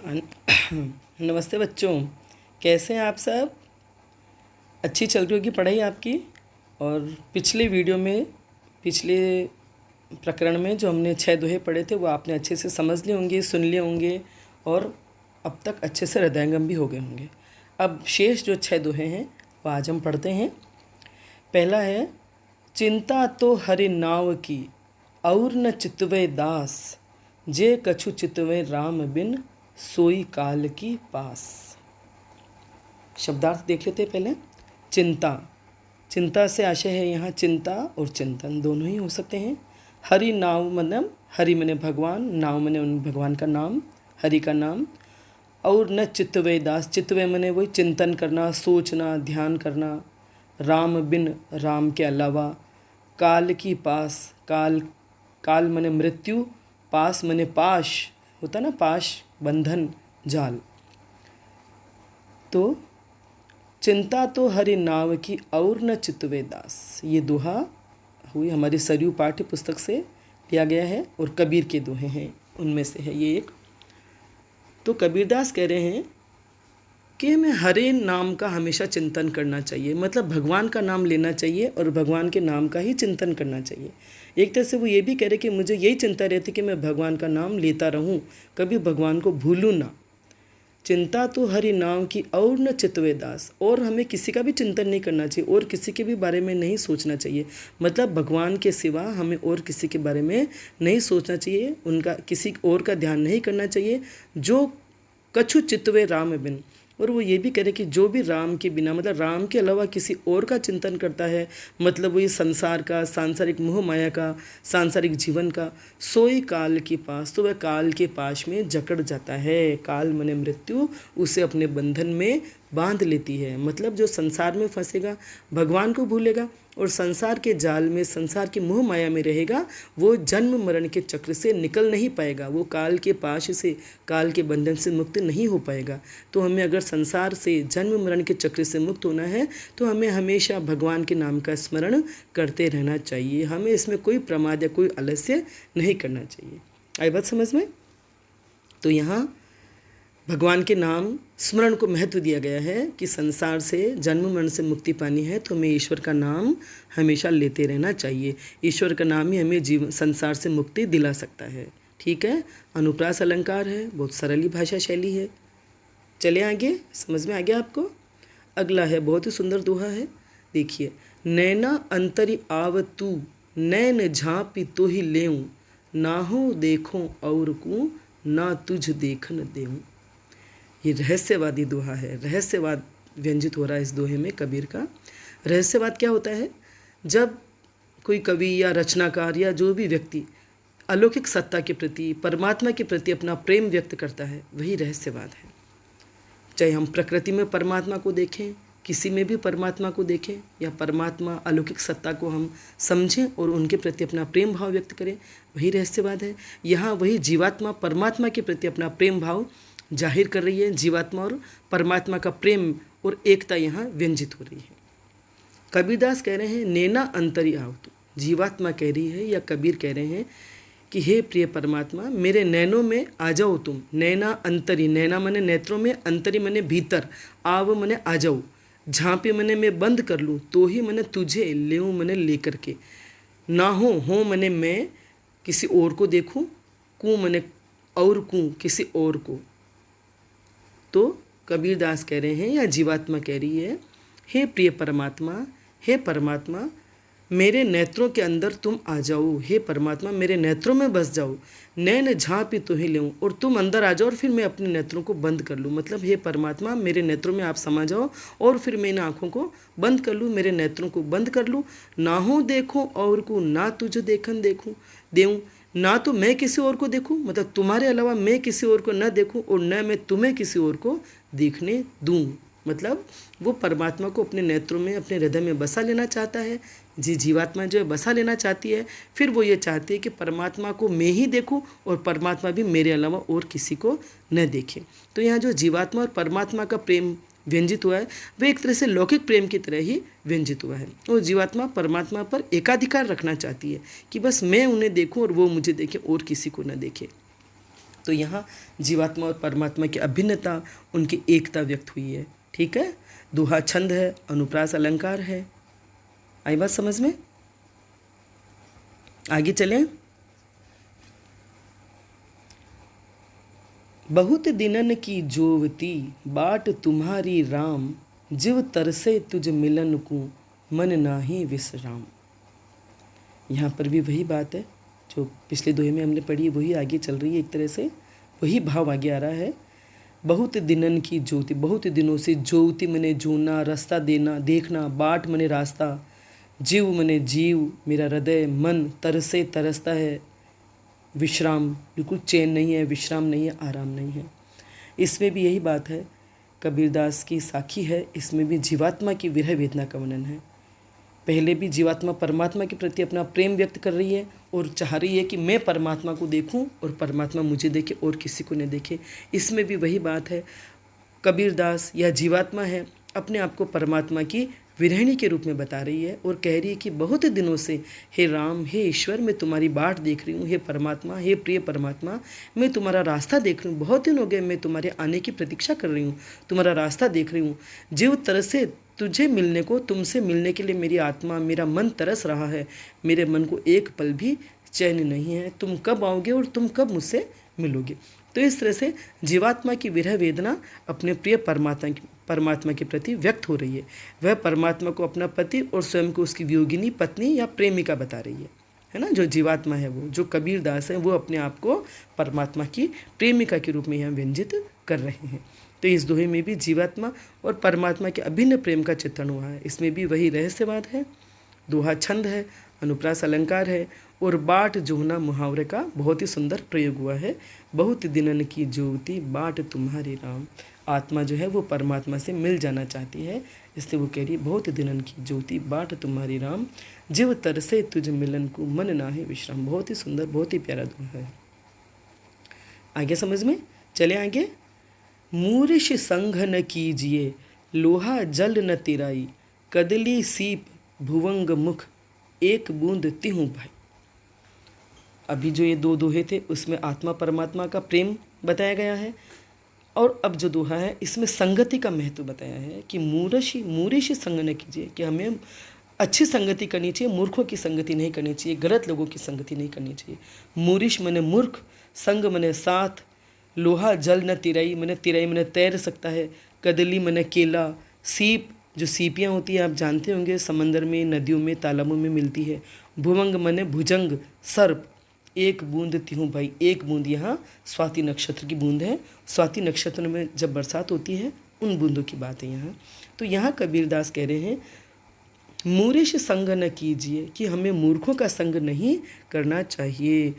नमस्ते बच्चों, कैसे हैं आप सब। अच्छी चल रही होगी पढ़ाई आपकी। और पिछले प्रकरण में जो हमने 6 दोहे पढ़े थे वो आपने अच्छे से समझ लिए होंगे, सुन लिए होंगे और अब तक अच्छे से हृदयंगम भी हो गए होंगे। अब शेष जो 6 दोहे हैं वो आज हम पढ़ते हैं। पहला है, चिंता तो हरि नाव की और न चितवे दास, जे कछु चितवे राम बिन सोई काल की पास। शब्दार्थ देख लेते पहले। चिंता से आशय है यहाँ चिंता और चिंतन दोनों ही हो सकते हैं। हरि नाम मतलब हरि मने भगवान, नाम मने उन भगवान का नाम, हरि का नाम। और न चित्तवे दास, चित्तवे मने वही चिंतन करना, सोचना, ध्यान करना। राम बिन, राम के अलावा। काल की पास, काल मने मृत्यु, पास मने पाश होता ना, पाश बंधन जाल। तो चिंता तो हरि नाव की और न चितवे दास, ये दोहा हुई हमारी सरयू पाठ्य पुस्तक से लिया गया है और कबीर के दोहे हैं, उनमें से है ये एक। तो कबीरदास कह रहे हैं कि हमें हरे नाम का हमेशा चिंतन करना चाहिए, मतलब भगवान का नाम लेना चाहिए और भगवान के नाम का ही चिंतन करना चाहिए। एक तरह से वो ये भी कह रहे कि मुझे यही चिंता रहती कि मैं भगवान का नाम लेता रहूं, कभी भगवान को भूलूं ना। चिंता तो हरि नाम की और न चितवे दास, और हमें किसी का भी चिंतन नहीं करना चाहिए और किसी के भी बारे में नहीं सोचना चाहिए। मतलब भगवान के सिवा हमें और किसी के बारे में नहीं सोचना चाहिए, उनका किसी और का ध्यान नहीं करना चाहिए। जो कछु चितवे राम बिन, और वो ये भी करे कि जो भी राम के बिना, मतलब राम के अलावा किसी और का चिंतन करता है, मतलब वही संसार का, सांसारिक मोह माया का, सांसारिक जीवन का, सोई काल के पास, तो वह काल के पास में जकड़ जाता है। काल मने मृत्यु उसे अपने बंधन में बांध लेती है। मतलब जो संसार में फंसेगा, भगवान को भूलेगा और संसार के जाल में, संसार की मोह माया में रहेगा, वो जन्म मरण के चक्र से निकल नहीं पाएगा, वो काल के पाश से, काल के बंधन से मुक्त नहीं हो पाएगा। तो हमें अगर संसार से, जन्म मरण के चक्र से मुक्त होना है तो हमें हमेशा भगवान के नाम का स्मरण करते रहना चाहिए। हमें इसमें कोई प्रमाद या कोई आलस्य नहीं करना चाहिए। आई बात समझ में। तो यहाँ भगवान के नाम स्मरण को महत्व दिया गया है कि संसार से, जन्म मरण से मुक्ति पानी है तो हमें ईश्वर का नाम हमेशा लेते रहना चाहिए। ईश्वर का नाम ही हमें जीवन, संसार से मुक्ति दिला सकता है। ठीक है, अनुप्रास अलंकार है, बहुत सरल ही भाषा शैली है। चले आगे, समझ में आ गया आपको। अगला है, बहुत ही सुंदर दोहा है, देखिए। नैना अंतरि आव तू, नैन झाँपि तो ही लेऊँ, नाहो देखो और को, ना तुझ देखन देऊँ। ये रहस्यवादी दोहा है, रहस्यवाद व्यंजित हो रहा है इस दोहे में कबीर का। रहस्यवाद क्या होता है? जब कोई कवि या रचनाकार या जो भी व्यक्ति अलौकिक सत्ता के प्रति, परमात्मा के प्रति अपना प्रेम व्यक्त करता है, वही रहस्यवाद है। चाहे हम प्रकृति में परमात्मा को देखें, किसी में भी परमात्मा को देखें, या परमात्मा अलौकिक सत्ता को हम समझें और उनके प्रति अपना प्रेम भाव व्यक्त करें, वही रहस्यवाद है। यहाँ वही जीवात्मा परमात्मा के प्रति अपना प्रेम भाव जाहिर कर रही है। जीवात्मा और परमात्मा का प्रेम और एकता यहाँ व्यंजित हो रही है। कबीरदास कह रहे हैं, नैना अंतरि आव तू, जीवात्मा कह रही है या कबीर कह रहे हैं कि हे प्रिय परमात्मा, मेरे नैनों में आ जाओ तुम। नैना अंतरि, नैना मने नेत्रों में, अंतरि मने भीतर, आव मने आ जाओ, झांपे मने मैं बंद कर लूँ, तो ही मने तुझे, लेऊँ मने लेकर के, ना हो मने मैं किसी और को देखूँ, कूँ मने और कूँ किसी और को। तो कबीरदास कह रहे हैं या जीवात्मा कह रही है, हे प्रिय परमात्मा, हे परमात्मा, मेरे नेत्रों के अंदर तुम आ जाओ। हे परमात्मा, मेरे नेत्रों में बस जाओ। नैन झाँपि तो ही लेऊँ, और तुम अंदर आ जाओ और फिर मैं अपने नेत्रों को बंद कर लूँ। मतलब हे परमात्मा, मेरे नेत्रों में आप समा जाओ और फिर मैं इन आँखों को बंद कर लूँ, मेरे नेत्रों को बंद कर लूँ। ना हो देखो और को, ना तुझे देखन देखूँ देऊँ, ना तो मैं किसी और को देखूं, मतलब तुम्हारे अलावा मैं किसी और को न देखूं, और न मैं तुम्हें किसी और को देखने दूं। मतलब वो परमात्मा को अपने नेत्रों में, अपने हृदय में बसा लेना चाहता है। जीवात्मा जो है बसा लेना चाहती है। फिर वो ये चाहती है कि परमात्मा को मैं ही देखूं और परमात्मा भी मेरे अलावा और किसी को न देखे। तो यहाँ जो जीवात्मा और परमात्मा का प्रेम व्यंजित हुआ है, वह एक तरह से लौकिक प्रेम की तरह ही व्यंजित हुआ है। और जीवात्मा परमात्मा पर एकाधिकार रखना चाहती है कि बस मैं उन्हें देखूं और वो मुझे देखे और किसी को न देखे। तो यहाँ जीवात्मा और परमात्मा की अभिन्नता, उनकी एकता व्यक्त हुई है। ठीक है, दोहा छंद है, अनुप्रास अलंकार है। आई बात समझ में? आगे चलें। बहुत दिनन की जोवती बाट तुम्हारी राम, जिव तरसे तुझ मिलन को मन नाही विश्राम। यहाँ पर भी वही बात है जो पिछले दोहे में हमने पढ़ी, वही आगे चल रही है। एक तरह से वही भाव आगे आ रहा है। बहुत दिनन की ज्योति, बहुत दिनों से, ज्योति मने जोना, रास्ता देना, देखना, बाट मने रास्ता, जीव मने जीव, मेरा हृदय मन तरसे तरसता है, विश्राम बिल्कुल चैन नहीं है, विश्राम नहीं है, आराम नहीं है। इसमें भी यही बात है, कबीरदास की साखी है, इसमें भी जीवात्मा की विरह वेदना का वर्णन है। पहले भी जीवात्मा परमात्मा के प्रति अपना प्रेम व्यक्त कर रही है और चाह रही है कि मैं परमात्मा को देखूं और परमात्मा मुझे देखे और किसी को न देखे। इसमें भी वही बात है, कबीरदास या जीवात्मा है अपने आप को परमात्मा की विरहिणी के रूप में बता रही है और कह रही है कि बहुत दिनों से हे राम, हे ईश्वर, मैं तुम्हारी बाट देख रही हूँ, हे परमात्मा, हे प्रिय परमात्मा, मैं तुम्हारा रास्ता देख रही हूँ, बहुत दिन हो गए मैं तुम्हारे आने की प्रतीक्षा कर रही हूँ, तुम्हारा रास्ता देख रही हूँ। जिस तरह से तुझे मिलने को, तुमसे मिलने के लिए मेरी आत्मा, मेरा मन तरस रहा है, मेरे मन को एक पल भी चैन नहीं है, तुम कब आओगे और तुम कब मुझसे मिलोगे। तो इस तरह से जीवात्मा की विरह वेदना अपने प्रिय परमात्मा के प्रति व्यक्त हो रही है। वह परमात्मा को अपना पति और स्वयं को उसकी वियोगिनी पत्नी या प्रेमिका बता रही है ना। जो जीवात्मा है, वो जो कबीरदास है, वो अपने आप को परमात्मा की प्रेमिका के रूप में यहाँ व्यंजित कर रहे हैं। तो इस दोहे में भी जीवात्मा और परमात्मा के अभिन्न प्रेम का चित्रण हुआ है। इसमें भी वही रहस्यवाद है। दोहा छंद है, अनुप्रास अलंकार है और बाट जोहना मुहावरे का बहुत ही सुंदर प्रयोग हुआ है। बहुत दिनन की ज्योति बाट तुम्हारी राम। आत्मा जो है वो परमात्मा से मिल जाना चाहती है, इसलिए वो कह रही है बहुत दिनन की ज्योति बाट तुम्हारी राम, जिव तरसे तुझ मिलन को मन नाहे विश्राम। बहुत ही सुंदर, बहुत ही प्यारा दोहा है। आगे समझ में चले आगे। मूरिश संघ न कीजिए, लोहा जल न तिराई, कदली सीप भुवंग मुख, एक बूंद तिहूं भाई। अभी जो ये दो दोहे थे उसमें आत्मा परमात्मा का प्रेम बताया गया है और अब जो दोहा है इसमें संगति का महत्व बताया है कि मूरिश संग न कीजिए, कि हमें अच्छी संगति करनी चाहिए, मूर्खों की संगति नहीं करनी चाहिए, गलत लोगों की संगति नहीं करनी चाहिए। मूरिश मने मूर्ख, संग मने साथ, लोहा जल न तिराई मने तिराई मने तैर सकता है, कदली मने केला, सीप जो सीपियाँ होती हैं आप जानते होंगे समंदर में, नदियों में, तालाबों में मिलती है, भुवंग मने भुजंग सर्प, एक बूंद तिहूं भाई। एक बूंद यहाँ स्वाति नक्षत्र की बूंद है। स्वाति नक्षत्र में जब बरसात होती है उन बूंदों की बात है यहाँ। तो यहाँ कबीरदास कह रहे हैं मूर्ख संग न कीजिए, कि हमें मूर्खों का संग नहीं करना चाहिए।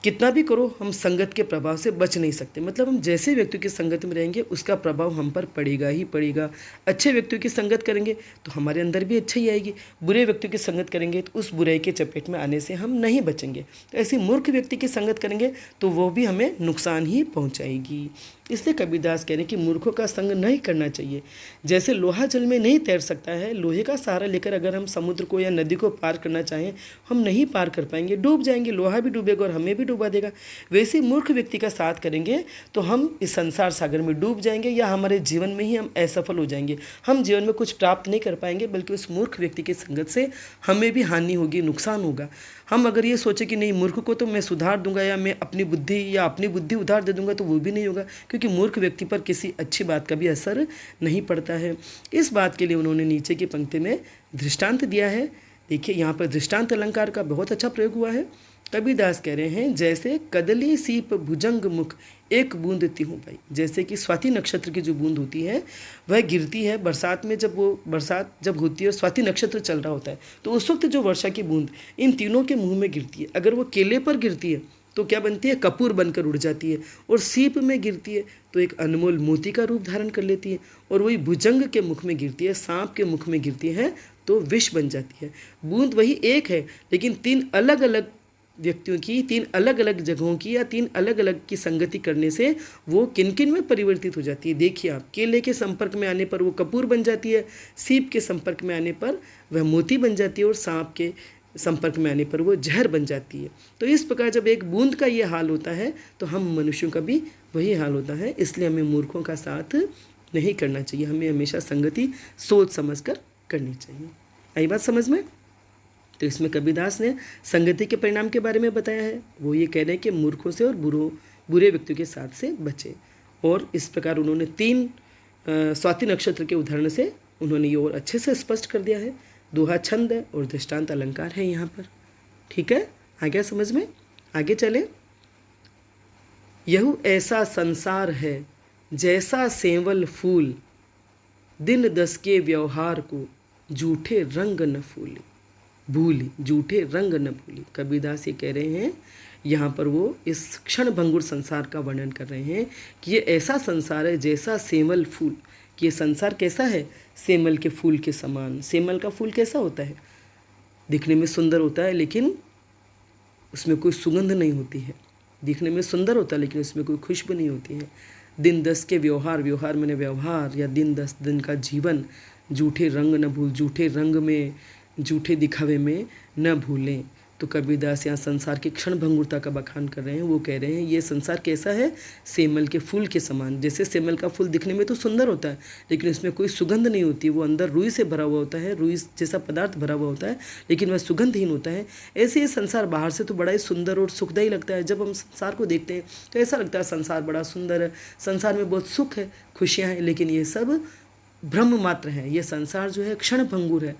कितना भी करो हम संगत के प्रभाव से बच नहीं सकते। मतलब हम जैसे व्यक्तियों की संगत में रहेंगे उसका प्रभाव हम पर पड़ेगा ही पड़ेगा। अच्छे व्यक्तियों की संगत करेंगे तो हमारे अंदर भी अच्छाई आएगी, बुरे व्यक्तियों की संगत करेंगे तो उस बुराई के चपेट में आने से हम नहीं बचेंगे। तो ऐसी मूर्ख व्यक्ति की संगत करेंगे तो वो भी हमें नुकसान ही पहुँचाएगी। इसलिए कबीरदास कह रहे हैं कि मूर्खों का संग नहीं करना चाहिए। जैसे लोहा जल में नहीं तैर सकता है, लोहे का सहारा लेकर अगर हम समुद्र को या नदी को पार करना चाहें हम नहीं पार कर पाएंगे, डूब जाएंगे, लोहा भी डूबेगा और हमें भी डूबा देगा। वैसे मूर्ख व्यक्ति का साथ करेंगे तो हम इस संसार सागर में डूब जाएंगे या हमारे जीवन में ही हम असफल हो जाएंगे। हम जीवन में कुछ प्राप्त नहीं कर पाएंगे, बल्कि उस मूर्ख व्यक्ति की संगत से हमें भी हानि होगी, नुकसान होगा। हम अगर ये सोचे कि नहीं मूर्ख को तो मैं सुधार दूंगा या मैं अपनी बुद्धि उधार दे दूंगा, तो वो भी नहीं होगा, क्योंकि मूर्ख व्यक्ति पर किसी अच्छी बात का भी असर नहीं पड़ता है। इस बात के लिए उन्होंने नीचे की पंक्ति में दृष्टांत दिया है। देखिए यहाँ पर दृष्टांत अलंकार का बहुत अच्छा प्रयोग हुआ है। कबीरदास कह रहे हैं जैसे कदली सीप भुजंग मुख, एक बूंद तिहूं भाई। जैसे कि स्वाति नक्षत्र की जो बूंद होती है वह गिरती है बरसात में, बरसात जब होती है और स्वाति नक्षत्र चल रहा होता है तो उस वक्त जो वर्षा की बूंद इन तीनों के मुंह में गिरती है, अगर वो केले पर गिरती है तो क्या बनती है, कपूर बनकर उड़ जाती है, और सीप में गिरती है तो एक अनमोल मोती का रूप धारण कर लेती है, और वही भुजंग के मुख में गिरती है, सांप के मुख में गिरती है तो विष बन जाती है। बूंद वही एक है लेकिन तीन अलग अलग व्यक्तियों की, तीन अलग अलग जगहों की या तीन अलग अलग की संगति करने से वो किन किन में परिवर्तित हो जाती है। देखिए आप, केले के संपर्क में आने पर वो कपूर बन जाती है, सीप के संपर्क में आने पर वह मोती बन जाती है, और सांप के संपर्क में आने पर वो जहर बन जाती है। तो इस प्रकार जब एक बूंद का ये हाल होता है तो हम मनुष्यों का भी वही हाल होता है। इसलिए हमें मूर्खों का साथ नहीं करना चाहिए, हमें हमेशा संगति सोच समझ कर करनी चाहिए। आई बात समझ में? तो इसमें कबीरदास ने संगति के परिणाम के बारे में बताया है। वो ये कह रहे हैं कि मूर्खों से और बुरे व्यक्तियों के साथ से बचे। और इस प्रकार उन्होंने 3 स्वाति नक्षत्र के उदाहरण से उन्होंने ये और अच्छे से स्पष्ट कर दिया है। दोहा छंद है और दृष्टांत अलंकार है यहाँ पर। ठीक है, आ गया समझ में? आगे चले। यहू ऐसा संसार है जैसा सेवल फूल, दिन 10 के व्यवहार को झूठे रंग न भूली, झूठे रंग न भूली। कबीरदास ये कह रहे हैं यहाँ पर, वो इस क्षण भंगुर संसार का वर्णन कर रहे हैं कि ये ऐसा संसार है जैसा सेमल फूल, कि ये संसार कैसा है? सेमल के फूल के समान। सेमल का फूल कैसा होता है? दिखने में सुंदर होता है लेकिन उसमें कोई सुगंध नहीं होती है। दिखने में सुंदर होता है लेकिन उसमें कोई खुशबू नहीं होती है। दिन 10 के व्यवहार मैंने व्यवहार, या दिन 10 दिन का जीवन, झूठे रंग न भूल, झूठे रंग में, झूठे दिखावे में न भूलें। तो कबीरदास यहाँ संसार की क्षण भंगुरता का बखान कर रहे हैं। वो कह रहे हैं ये संसार कैसा है? सेमल के फूल के समान। जैसे सेमल का फूल दिखने में तो सुंदर होता है लेकिन उसमें कोई सुगंध नहीं होती, वो अंदर रुई से भरा हुआ होता है, रुई जैसा पदार्थ भरा हुआ होता है लेकिन वह सुगंधहीन होता है। ऐसे ये संसार बाहर से तो बड़ा ही सुंदर और सुखदायी लगता है। जब हम संसार को देखते हैं तो ऐसा लगता है संसार बड़ा सुंदर है, संसार में बहुत सुख है, खुशियाँ हैं, लेकिन ये सब भ्रम मात्र है। ये संसार जो है क्षण भंगुर है।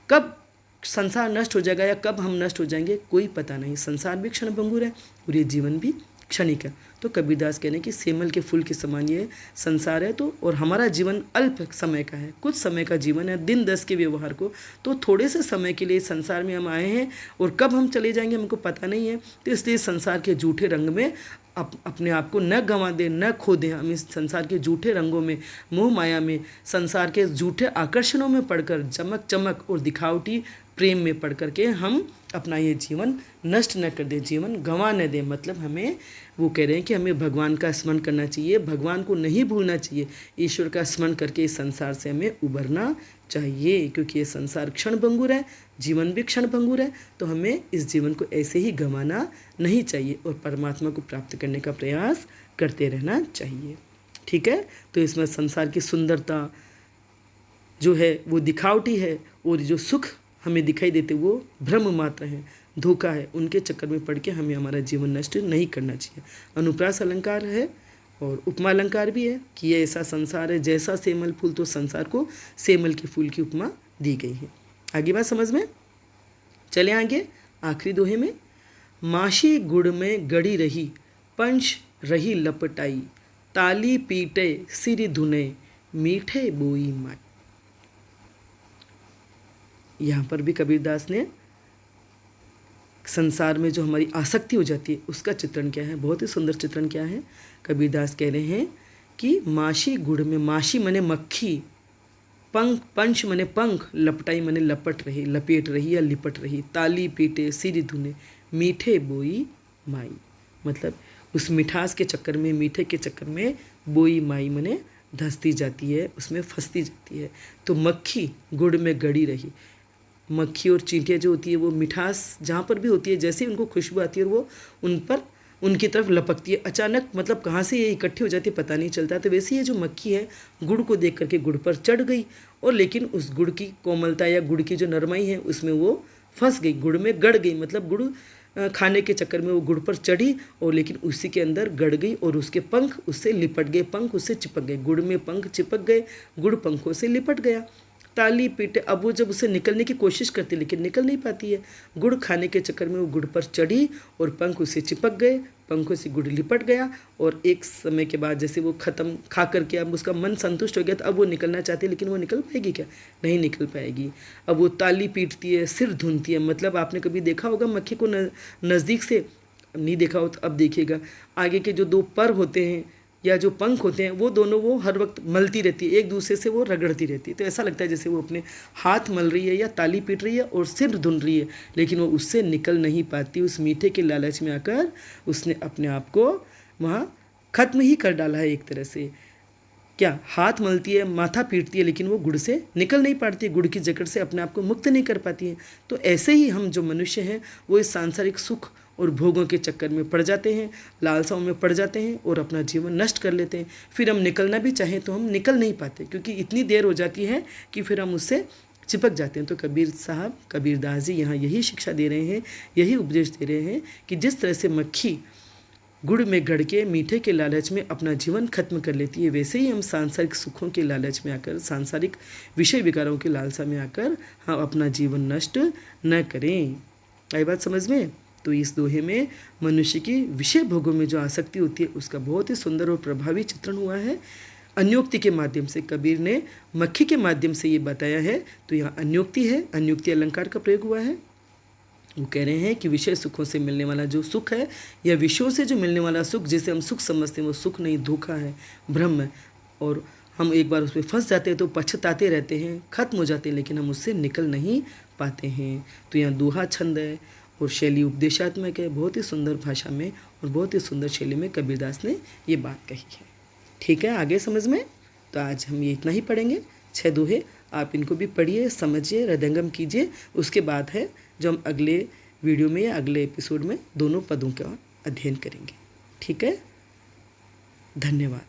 कब संसार नष्ट हो जाएगा या कब हम नष्ट हो जाएंगे कोई पता नहीं। संसार भी क्षण भंगुर है और ये जीवन भी क्षणिक है। तो कबीरदास कहने कि सेमल के फूल के समान ये संसार है। तो और हमारा जीवन अल्प समय का है, कुछ समय का जीवन है। दिन 10 के व्यवहार को, तो थोड़े से समय के लिए संसार में हम आए हैं और कब हम चले जाएंगे हमको पता नहीं है। तो इसलिए संसार के झूठे रंग में अपने आप को न गंवा दें, न खो दें। हम इस संसार के झूठे रंगों में, मोह माया में, संसार के झूठे आकर्षणों में पड़कर, चमक और दिखावटी प्रेम में पड़ करके हम अपना ये जीवन नष्ट न कर दें, जीवन गंवा न दें। मतलब हमें, वो कह रहे हैं कि हमें भगवान का स्मरण करना चाहिए, भगवान को नहीं भूलना चाहिए, ईश्वर का स्मरण करके इस संसार से हमें उबरना चाहिए। क्योंकि ये संसार क्षण भंगुर है, जीवन भी क्षण भंगुर है। तो हमें इस जीवन को ऐसे ही गंवाना नहीं चाहिए और परमात्मा को प्राप्त करने का प्रयास करते रहना चाहिए। ठीक है, तो इसमें संसार की सुंदरता जो है वो दिखावटी है और जो सुख हमें दिखाई देते वो भ्रम मात्र है, धोखा है। उनके चक्कर में पड़ के हमें हमारा जीवन नष्ट नहीं करना चाहिए। अनुप्रास अलंकार है और उपमा अलंकार भी है कि ये ऐसा संसार है जैसा सेमल फूल, तो संसार को सेमल के फूल की उपमा दी गई है। आगे बात समझ में? चले आगे आखिरी दोहे में। माशी गुड़ में गड़ी रही, पंच रही लपटाई, ताली पीटे सिर धुने, मीठे बोई माई। यहाँ पर भी कबीरदास ने संसार में जो हमारी आसक्ति हो जाती है उसका चित्रण किया है। बहुत ही सुंदर चित्रण किया है। कबीरदास कह रहे हैं कि माशी गुड़ में, माशी मने मक्खी, पंच मने पंख, लपटाई मने लपट रही, लपेट रही या लिपट रही, ताली पीटे सिर धुने, मीठे बोई माई। मतलब उस मिठास के चक्कर में, मीठे के चक्कर में बोई माई मने धंसती जाती है, उसमें फंसती जाती है। तो मक्खी गुड़ में गड़ी रही, मक्खी और चींटियाँ जो होती है वो मिठास जहाँ पर भी होती है, जैसे ही उनको खुशबू आती है और वो उन पर उनकी तरफ लपकती है अचानक, मतलब कहाँ से ये इकट्ठी हो जाती है पता नहीं चलता। तो वैसे ये जो मक्खी है गुड़ को देख करके गुड़ पर चढ़ गई और लेकिन उस गुड़ की कोमलता या गुड़ की जो नरमाई है उसमें वो फंस गई, गुड़ में गड़ गई। मतलब गुड़ खाने के चक्कर में वो गुड़ पर चढ़ी और लेकिन उसी के अंदर गड़ गई और उसके पंख उससे लिपट गए, पंख उससे चिपक गए। गुड़ में पंख चिपक गए, गुड़ पंखों से लिपट गया। ताली पीटे, अब वो जब उसे निकलने की कोशिश करती लेकिन निकल नहीं पाती है। गुड़ खाने के चक्कर में वो गुड़ पर चढ़ी और पंख उसे चिपक गए, पंखों से गुड़ लिपट गया और एक समय के बाद जैसे वो ख़त्म खा करके अब उसका मन संतुष्ट हो गया तो अब वो निकलना चाहती है लेकिन वो निकल पाएगी क्या? नहीं निकल पाएगी। अब वो ताली पीटती है, सिर धुनती है। मतलब आपने कभी देखा होगा मक्खी को नज़दीक से, नहीं देखा हो तो अब देखिएगा, आगे के जो 2 पर होते हैं या जो पंख होते हैं वो दोनों वो हर वक्त मलती रहती है, एक दूसरे से वो रगड़ती रहती है। तो ऐसा लगता है जैसे वो अपने हाथ मल रही है या ताली पीट रही है और सिर धुन रही है, लेकिन वो उससे निकल नहीं पाती। उस मीठे के लालच में आकर उसने अपने आप को वहाँ ख़त्म ही कर डाला है एक तरह से। क्या हाथ मलती है, माथा पीटती है, लेकिन वो गुड़ से निकल नहीं पाती है, गुड़ की जकड़ से अपने आप को मुक्त नहीं कर पाती है। तो ऐसे ही हम जो मनुष्य हैं वो इस सांसारिक सुख और भोगों के चक्कर में पड़ जाते हैं, लालसाओं में पड़ जाते हैं और अपना जीवन नष्ट कर लेते हैं। फिर हम निकलना भी चाहें तो हम निकल नहीं पाते, क्योंकि इतनी देर हो जाती है कि फिर हम उससे चिपक जाते हैं। तो कबीर साहब, कबीरदास जी यहाँ यही शिक्षा दे रहे हैं, यही उपदेश दे रहे हैं कि जिस तरह से मक्खी गुड़ में गड़ के मीठे के लालच में अपना जीवन खत्म कर लेती है, वैसे ही हम सांसारिक सुखों के लालच में आकर, सांसारिक विषय विकारों के लालसा में आकर हम अपना जीवन नष्ट न करें। आई बात समझ में? तो इस दोहे में मनुष्य की विषय भोगों में जो आसक्ति होती है उसका बहुत ही सुंदर और प्रभावी चित्रण हुआ है अन्योक्ति के माध्यम से। कबीर ने मक्खी के माध्यम से ये बताया है, तो यहाँ अन्योक्ति है, अन्योक्ति अलंकार का प्रयोग हुआ है। वो कह रहे हैं कि विषय सुखों से मिलने वाला जो सुख है, या विषयों से जो मिलने वाला सुख जिसे हम सुख समझते हैं, वो सुख नहीं, धोखा है, भ्रम है, और हम एक बार उसमें फंस जाते हैं तो पछताते रहते हैं, खत्म हो जाते हैं, लेकिन हम उससे निकल नहीं पाते हैं। तो यहाँ दोहा छंद है और शैली उपदेशात्मक है, बहुत ही सुंदर भाषा में और बहुत ही सुंदर शैली में कबीरदास ने ये बात कही है। ठीक है, आगे समझ में? तो आज हम ये इतना ही पढ़ेंगे, 6 दोहे। आप इनको भी पढ़िए, समझिए, हृदयंगम कीजिए। उसके बाद है जो हम अगले वीडियो में या अगले एपिसोड में दोनों पदों का अध्ययन करेंगे। ठीक है, धन्यवाद।